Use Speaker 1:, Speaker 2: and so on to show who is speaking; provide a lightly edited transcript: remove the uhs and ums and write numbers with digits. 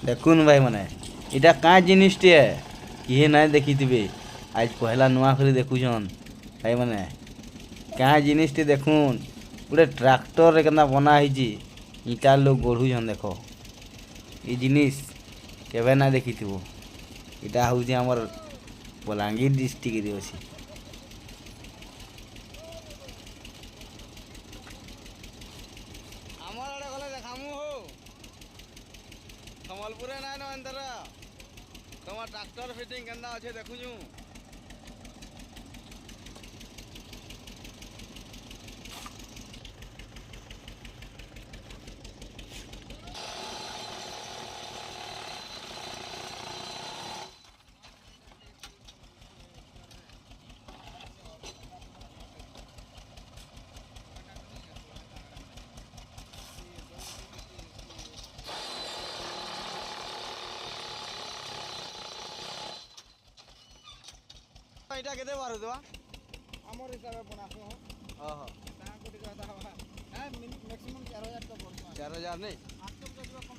Speaker 1: দেখুন ভাই মানে এটা কাঁ জিনিসটিଏ কিহে নাই ଦେଖିଥିବେ আজ পহলা নূଆ করে দেখুছন ভাই মানে কাঁ জিনিসটি দেখুন গোটে ট্রাক্টରରେ କେନ୍ତା ବନା ହେଇଛି ଇଟା ଲୋକ ଗଢ଼ୁଛନ୍ ଦେଖ এই জিনিস কেবে না ଦେଖିଥିବ এটা হଉଛି আমার বଲାଙ୍ଗୀର ডিস্ট্রিক্টରେ ଅଛି আমার আড়ে গলে দেখামু হো সম্বলপুরে নাই ন এন্তর তোমার ট্রাক্টর ফিটিং কেন্দা আছে দেখুছু এটা কেতে বার হইতো আমার হিসাবে বনাছো ওহো তাহাকে টিকা দাও হ্যাঁ ম্যাক্সিমাম 4000 টাকা পড়ছে 4000 নেই 800 টাকা কম